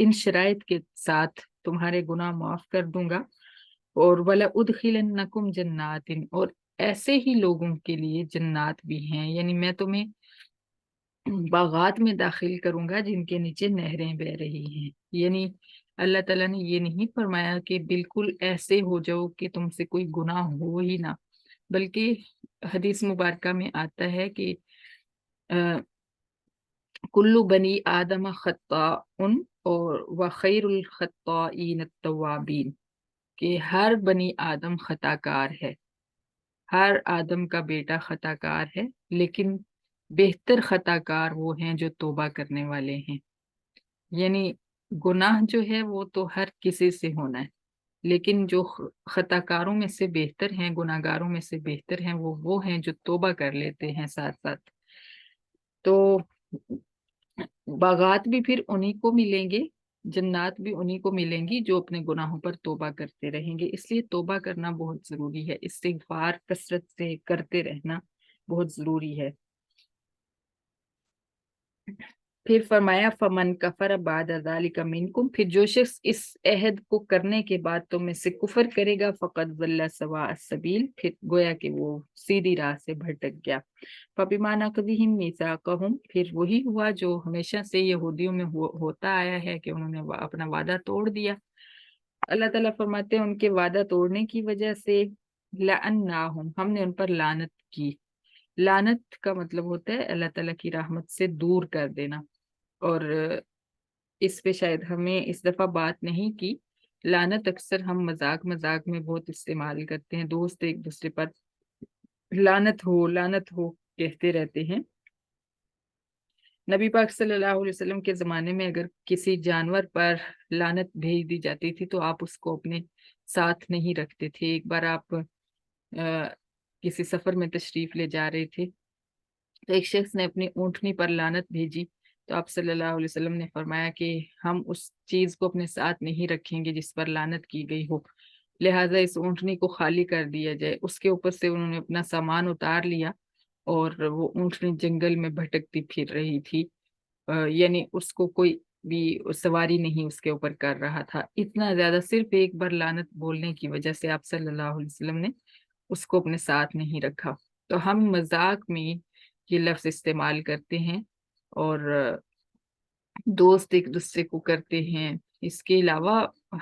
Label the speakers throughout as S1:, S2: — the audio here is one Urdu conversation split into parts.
S1: ان شرائط کے ساتھ تمہارے گناہ معاف کر دوں گا، اور ولا ادخلنکم جنات، اور ایسے ہی لوگوں کے لیے جنات بھی ہیں، یعنی میں تمہیں باغات میں داخل کروں گا جن کے نیچے نہریں بہ رہی ہیں۔ یعنی اللہ تعالیٰ نے یہ نہیں فرمایا کہ بالکل ایسے ہو جاؤ کہ تم سے کوئی گناہ ہو ہی نہ، بلکہ حدیث مبارکہ میں آتا ہے کہ کلو بنی آدم خطاء اور وخیر الخطائین التوابین، کہ ہر بنی آدم خطا کار ہے، ہر آدم کا بیٹا خطا کار ہے، لیکن بہتر خطا کار وہ ہیں جو توبہ کرنے والے ہیں۔ یعنی گناہ جو ہے وہ تو ہر کسی سے ہونا ہے، لیکن جو خطا کاروں میں سے بہتر ہیں، گناہ گاروں میں سے بہتر ہیں، وہ ہیں جو توبہ کر لیتے ہیں ساتھ ساتھ۔ تو باغات بھی پھر انہی کو ملیں گے، جنات بھی انہی کو ملیں گی جو اپنے گناہوں پر توبہ کرتے رہیں گے۔ اس لیے توبہ کرنا بہت ضروری ہے، استغفار کثرت سے کرتے رہنا بہت ضروری ہے۔ پھر فرمایا فمن کفر بعد ذلک منکم، پھر جو شخص اس عہد کو کرنے کے بعد تم میں سے کفر کرے گا، فقد ضل سواء السبیل، پھر گویا کہ وہ سیدھی راہ سے بھٹک گیا۔ فبما نقضهم میثاقهم، پھر وہی ہوا جو ہمیشہ سے یہودیوں میں ہوتا آیا ہے کہ انہوں نے اپنا وعدہ توڑ دیا۔ اللہ تعالیٰ فرماتے ہیں ان کے وعدہ توڑنے کی وجہ سے لعناہم، ہم نے ان پر لعنت کی۔ لعنت کا مطلب ہوتا ہے اللہ تعالیٰ کی رحمت سے دور کر دینا، اور اس پہ شاید ہمیں اس دفعہ بات نہیں کی۔ لعنت اکثر ہم مذاق مذاق میں بہت استعمال کرتے ہیں، دوست ایک دوسرے پر لعنت ہو کہتے رہتے ہیں۔ نبی پاک صلی اللہ علیہ وسلم کے زمانے میں اگر کسی جانور پر لعنت بھیج دی جاتی تھی تو آپ اس کو اپنے ساتھ نہیں رکھتے تھے۔ ایک بار آپ کسی سفر میں تشریف لے جا رہے تھے تو ایک شخص نے اپنی اونٹنی پر لعنت بھیجی، تو آپ صلی اللہ علیہ وسلم نے فرمایا کہ ہم اس چیز کو اپنے ساتھ نہیں رکھیں گے جس پر لعنت کی گئی ہو، لہٰذا اس اونٹنی کو خالی کر دیا جائے۔ اس کے اوپر سے انہوں نے اپنا سامان اتار لیا اور وہ اونٹنی جنگل میں بھٹکتی پھر رہی تھی، یعنی اس کو کوئی بھی سواری نہیں اس کے اوپر کر رہا تھا۔ اتنا زیادہ صرف ایک بار لعنت بولنے کی وجہ سے آپ صلی اللہ علیہ وسلم نے اس کو اپنے ساتھ نہیں رکھا۔ تو ہم مذاق میں یہ لفظ استعمال کرتے ہیں اور دوست ایک دوسرے کو کرتے ہیں، اس کے علاوہ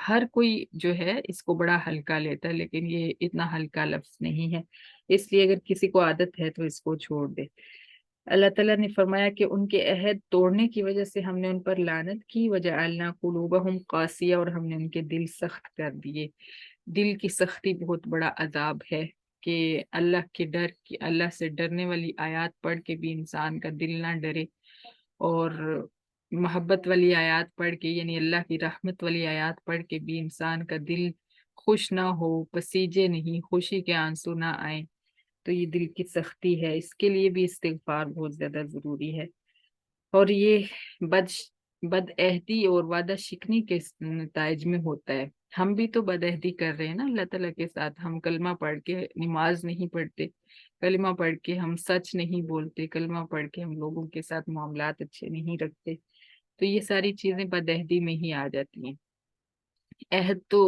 S1: ہر کوئی جو ہے اس کو بڑا ہلکا لیتا ہے، لیکن یہ اتنا ہلکا لفظ نہیں ہے، اس لیے اگر کسی کو عادت ہے تو اس کو چھوڑ دے۔ اللہ تعالیٰ نے فرمایا کہ ان کے عہد توڑنے کی وجہ سے ہم نے ان پر لعنت کی، وجعلنا قلوبہم قاسیہ، اور ہم نے ان کے دل سخت کر دیے۔ دل کی سختی بہت بڑا عذاب ہے کہ اللہ کے ڈر کی، اللہ سے ڈرنے والی آیات پڑھ کے بھی انسان کا دل نہ ڈرے، اور محبت والی آیات پڑھ کے یعنی اللہ کی رحمت والی آیات پڑھ کے بھی انسان کا دل خوش نہ ہو، پسیجے نہیں، خوشی کے آنسو نہ آئیں، تو یہ دل کی سختی ہے۔ اس کے لیے بھی استغفار بہت زیادہ ضروری ہے، اور یہ بد عہدی اور وعدہ شکنی کے نتائج میں ہوتا ہے۔ ہم بھی تو بد عہدی کر رہے ہیں نا اللہ تعالیٰ کے ساتھ، ہم کلمہ پڑھ کے نماز نہیں پڑھتے، کلمہ پڑھ کے ہم سچ نہیں بولتے، کلمہ پڑھ کے ہم لوگوں کے ساتھ معاملات اچھے نہیں رکھتے، تو یہ ساری چیزیں بد عہدی میں ہی آ جاتی ہیں۔ عہد تو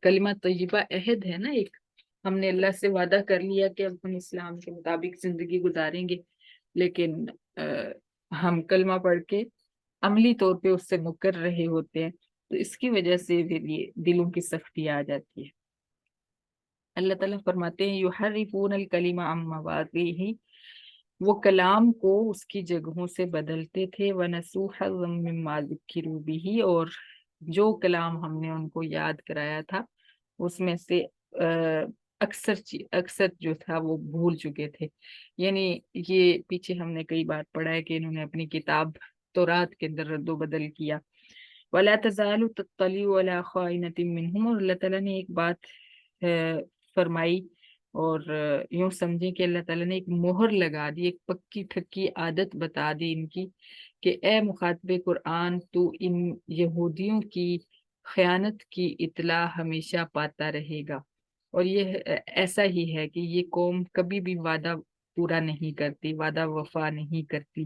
S1: کلمہ طیبہ عہد ہے نا ایک، ہم نے اللہ سے وعدہ کر لیا کہ اب ہم اسلام کے مطابق زندگی گزاریں گے، لیکن ہم کلمہ پڑھ کے عملی طور پہ اس سے مکر رہے ہوتے ہیں، تو اس کی وجہ سے پھر یہ دلوں کی سختی آ جاتی ہے۔ اللہ تعالیٰ فرماتے ہیں یحرفون الکلم عن مواضعہ، وہ کلام کو اس کی جگہوں سے بدلتے تھے، ونسوا حظا مما ذکروا بہ، اور جو کلام ہم نے ان کو یاد کرایا تھا اس میں سے اکثر جو تھا وہ بھول چکے تھے۔ یعنی یہ پیچھے ہم نے کئی بار پڑھا ہے کہ انہوں نے اپنی کتاب تورات کے اندر رد و بدل کیا۔ وَلَا تَزَالُ تَطَّلِعُ عَلَىٰ خَائِنَةٍ مِّنْهُمْ، اور اللہ تعالیٰ نے ایک بات فرمائی، اور یوں سمجھیں کہ اللہ تعالیٰ نے ایک مہر لگا دی، ایک پکی ٹھکی عادت بتا دی ان کی کہ اے مخاطب قرآن، تو ان یہودیوں کی خیانت کی اطلاع ہمیشہ پاتا رہے گا، اور یہ ایسا ہی ہے کہ یہ قوم کبھی بھی وعدہ پورا نہیں کرتی، وعدہ وفا نہیں کرتی،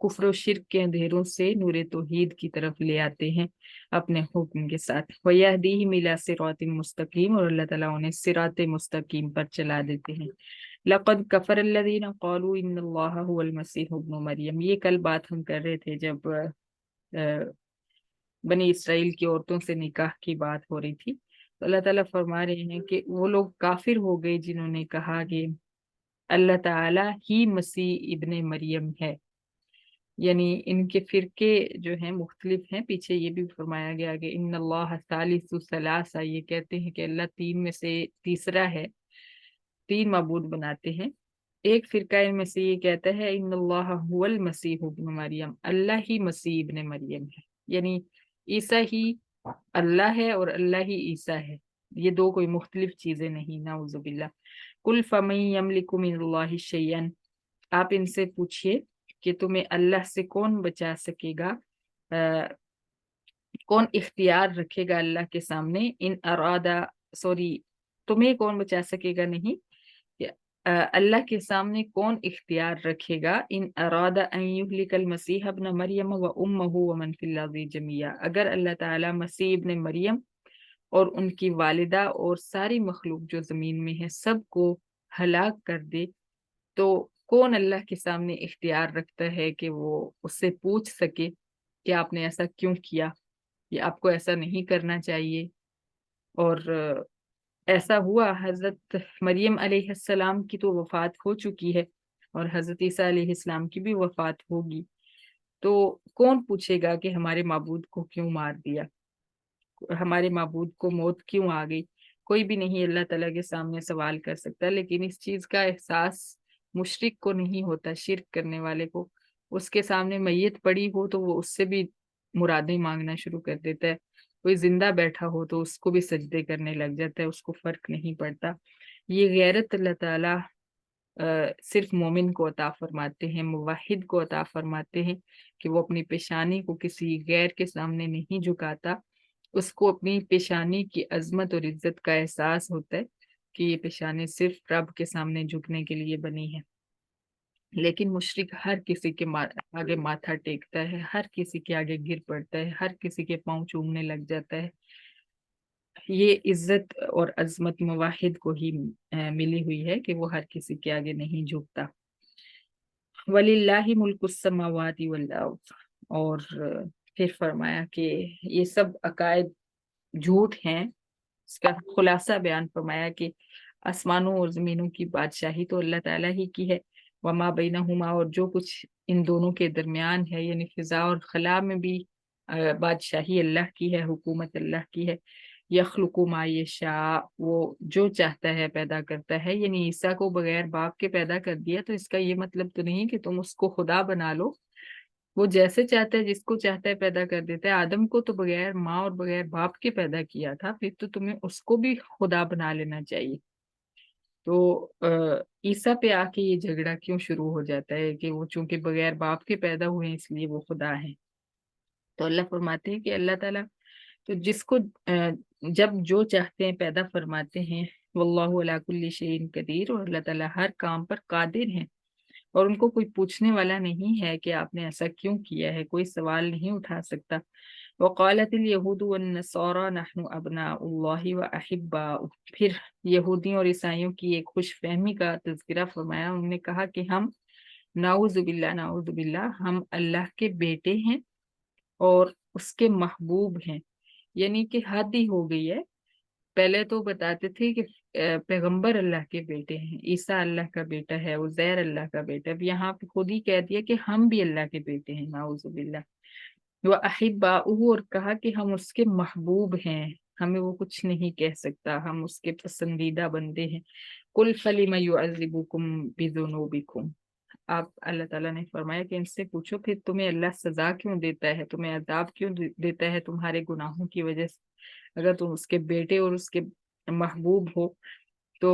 S1: کفر و شرک کے اندھیروں سے نور توحید کی طرف لے آتے ہیں اپنے حکم کے ساتھ. وَيَهْدِيهِمْ إِلَىٰ صِرَاطٍ مستقیم، اور اللہ تعالیٰ انہیں صراط مستقیم پر چلا دیتے ہیں. لَقَدْ كَفَرَ الَّذِينَ قَالُوا إِنَّ اللَّهَ هُوَ الْمَسِيحُ ابْنُ مریم. یہ کل بات ہم کر رہے تھے جب بنی اسرائیل کی عورتوں سے نکاح کی بات ہو رہی تھی. تو اللہ تعالیٰ فرما رہے ہیں کہ وہ لوگ کافر ہو گئے جنہوں نے کہا کہ اللہ تعالیٰ ہی مسیح ابن مریم ہے. یعنی ان کے فرقے جو ہیں مختلف ہیں. پیچھے یہ بھی فرمایا گیا کہ ان اللہ ثالث ثلاثہ، یہ کہتے ہیں کہ اللہ تین میں سے تیسرا ہے، تین معبود بناتے ہیں. ایک فرقہ ان میں سے یہ کہتا ہے ان اللہ هو المسیح ابن مریم، اللہ ہی مسیح ابن مریم ہے، یعنی عیسیٰ ہی اللہ ہے اور اللہ ہی عیسیٰ ہے. یہ دو کوئی مختلف چیزیں نہیں، نعوذ باللہ. قل فمن یملک من اللہ شیئا، آپ ان سے پوچھئے کہ تمہیں اللہ سے کون بچا سکے گا، کون اختیار رکھے گا اللہ کے سامنے. ان ارادہ، سوری، تمہیں کون بچا سکے گا نہیں، اللہ کے سامنے کون اختیار رکھے گا. ان ارادہ ان یہلک المسیح ابن مریم و امہ ومن فی الارض جميعا، اگر اللہ تعالیٰ مسیح ابن مریم اور ان کی والدہ اور ساری مخلوق جو زمین میں ہے سب کو ہلاک کر دے، تو کون اللہ کے سامنے اختیار رکھتا ہے کہ وہ اس سے پوچھ سکے کہ آپ نے ایسا کیوں کیا، یا آپ کو ایسا نہیں کرنا چاہیے. اور ایسا ہوا، حضرت مریم علیہ السلام کی تو وفات ہو چکی ہے اور حضرت عیسیٰ علیہ السلام کی بھی وفات ہوگی، تو کون پوچھے گا کہ ہمارے معبود کو کیوں مار دیا، ہمارے معبود کو موت کیوں آ گئی. کوئی بھی نہیں اللہ تعالیٰ کے سامنے سوال کر سکتا، لیکن اس چیز کا احساس مشرک کو نہیں ہوتا، شرک کرنے والے کو. اس کے سامنے میت پڑی ہو تو وہ اس سے بھی مرادیں مانگنا شروع کر دیتا ہے، کوئی زندہ بیٹھا ہو تو اس کو بھی سجدے کرنے لگ جاتا ہے، اس کو فرق نہیں پڑتا. یہ غیرت اللہ تعالیٰ صرف مومن کو عطا فرماتے ہیں، موحد کو عطا فرماتے ہیں کہ وہ اپنی پیشانی کو کسی غیر کے سامنے نہیں جھکاتا. اس کو اپنی پیشانی کی عظمت اور عزت کا احساس ہوتا ہے کہ یہ پیشانی صرف رب کے سامنے جھکنے کے لیے بنی ہے. لیکن مشرک ہر کسی کے آگے ماتھا ٹیکتا ہے، ہر کسی کے آگے گر پڑتا ہے، ہر کسی کے پاؤں چومنے لگ جاتا ہے. یہ عزت اور عظمت موحد کو ہی ملی ہوئی ہے کہ وہ ہر کسی کے آگے نہیں جھکتا. وَلِلَّهِ مُلْكُ السَّمَاوَاتِ وَالْأَرْضِ، اور پھر فرمایا کہ یہ سب عقائد جھوٹ ہیں. اس کا خلاصہ بیان فرمایا کہ آسمانوں اور زمینوں کی بادشاہی تو اللہ تعالیٰ ہی کی ہے، وما بینہما، اور جو کچھ ان دونوں کے درمیان ہے یعنی فضا اور خلا میں بھی بادشاہی اللہ کی ہے، حکومت اللہ کی ہے. یخلق ما یشاء، وہ جو چاہتا ہے پیدا کرتا ہے. یعنی عیسیٰ کو بغیر باپ کے پیدا کر دیا تو اس کا یہ مطلب تو نہیں کہ تم اس کو خدا بنا لو. وہ جیسے چاہتا ہے، جس کو چاہتا ہے پیدا کر دیتا ہے. آدم کو تو بغیر ماں اور بغیر باپ کے پیدا کیا تھا، پھر تو تمہیں اس کو بھی خدا بنا لینا چاہیے. تو عیسیٰ پہ آ کے یہ جھگڑا کیوں شروع ہو جاتا ہے کہ وہ چونکہ بغیر باپ کے پیدا ہوئے ہیں اس لیے وہ خدا ہیں. تو اللہ فرماتے ہیں کہ اللہ تعالیٰ تو جس کو جب جو چاہتے ہیں پیدا فرماتے ہیں. واللہ علی کل شیء قدیر، اور اللہ تعالیٰ ہر کام پر قادر ہیں، اور ان کو کوئی پوچھنے والا نہیں ہے کہ آپ نے ایسا کیوں کیا ہے، کوئی سوال نہیں اٹھا سکتا. وقالت اليہود والنصارى نحن ابناء اللہ واحباؤہ، پھر یہودیوں اور عیسائیوں کی ایک خوش فہمی کا تذکرہ فرمایا. انہوں نے کہا کہ ہم نعوذ باللہ، نعوذ باللہ، ہم اللہ کے بیٹے ہیں اور اس کے محبوب ہیں. یعنی کہ حد ہی ہو گئی ہے. پہلے تو بتاتے تھے کہ پیغمبر اللہ کے بیٹے ہیں، عیسیٰ اللہ کا بیٹا ہے، عزیر اللہ کا بیٹا. اب یہاں پہ خود ہی کہہ دیا کہ ہم بھی اللہ کے بیٹے ہیں، نعوذ باللہ. وَأَحِبَّاؤُهُ، اور کہا کہ ہم اس کے محبوب ہیں، ہمیں وہ کچھ نہیں کہہ سکتا، ہم اس کے پسندیدہ بندے ہیں. قُلْ فَلِمَ يُعَذِّبُكُمْ بِذُنُوبِكُمْ، آپ اللہ تعالیٰ نے فرمایا کہ ان سے پوچھو پھر تمہیں اللہ سزا کیوں دیتا ہے، تمہیں عذاب کیوں دیتا ہے تمہارے گناہوں کی وجہ سے. اگر تم اس کے بیٹے اور اس کے محبوب ہو تو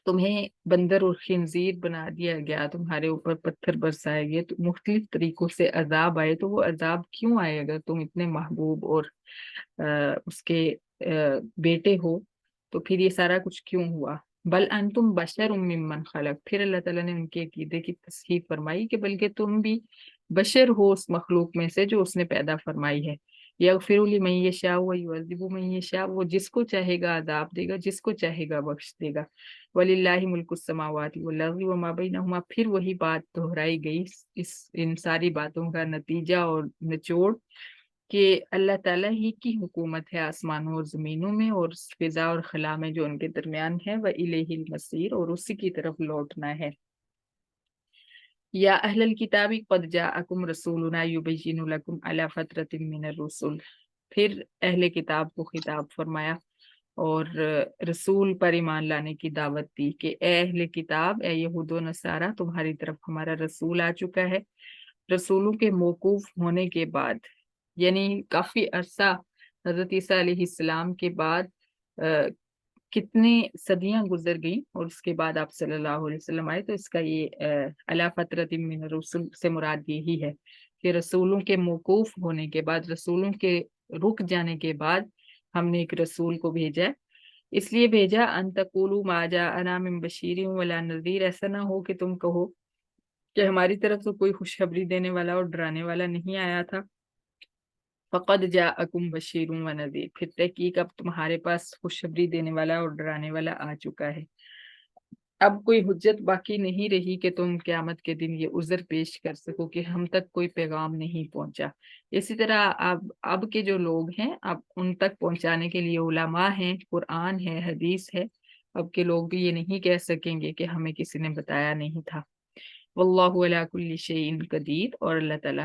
S1: تمہیں بندر اور خنزیر بنا دیا گیا، تمہارے اوپر پتھر برسائے گئے، تو مختلف طریقوں سے عذاب آئے، تو وہ عذاب کیوں آئے اگر تم اتنے محبوب اور اس کے بیٹے ہو، تو پھر یہ سارا کچھ کیوں ہوا. بل انتم بشر ممن خلق، پھر اللہ تعالیٰ نے ان کے عقیدے کی تصحیح فرمائی کہ بلکہ تم بھی بشر ہو اس مخلوق میں سے جو اس نے پیدا فرمائی ہے۔ یغفر لمن یشاء ویعذب من یشاء، وہ جس کو چاہے گا عذاب دے گا، جس کو چاہے گا بخش دے گا۔ وللہ ملک السماوات والارض وما بینہما، پھر وہی بات دہرائی گئی، ان ساری باتوں کا نتیجہ اور نچوڑ کہ اللہ تعالیٰ ہی کی حکومت ہے آسمانوں اور زمینوں میں اور فضا اور خلا میں جو ان کے درمیان ہے، وَإِلَيْهِ الْمَصِيرُ، اور اسی کی طرف لوٹنا ہے۔ یا اہل الکتاب قد جاءکم رسولنا یبین لکم علی فترۃ من الرسل، پھر اہل کتاب کو خطاب فرمایا اور رسول پر ایمان لانے کی دعوت دی کہ اے اہل کتاب، اے یہود و نصارہ، تمہاری طرف ہمارا رسول آ چکا ہے۔ رسولوں کے موقوف ہونے کے بعد، یعنی کافی عرصہ حضرت عیسیٰ علیہ السلام کے بعد کتنی صدیاں گزر گئیں اور اس کے بعد آپ صلی اللہ علیہ وسلم آئے، تو اس کا یہ علی فترۃ من الرسل سے مراد یہی ہے کہ رسولوں کے موقوف ہونے کے بعد، رسولوں کے رک جانے کے بعد ہم نے ایک رسول کو بھیجا ہے۔ اس لیے بھیجا ان تقولوا ما جاءنا من بشیر ولا نذیر، ایسا نہ ہو کہ تم کہو کہ ہماری طرف تو کوئی خوشخبری دینے والا اور ڈرانے والا نہیں آیا تھا۔ فقد جاءکم بشیر و نذیر، پھر تحقیق اب تمہارے پاس خوشخبری دینے والا اور ڈرانے والا آ چکا ہے۔ اب کوئی حجت باقی نہیں رہی کہ تم قیامت کے دن یہ عذر پیش کر سکو کہ ہم تک کوئی پیغام نہیں پہنچا۔ اسی طرح اب کے جو لوگ ہیں، اب ان تک پہنچانے کے لیے علماء ہیں، قرآن ہے، حدیث ہے، اب کے لوگ بھی یہ نہیں کہہ سکیں گے کہ ہمیں کسی نے بتایا نہیں تھا۔ واللہ علی کل شیء قدیر، اور اللہ تعالیٰ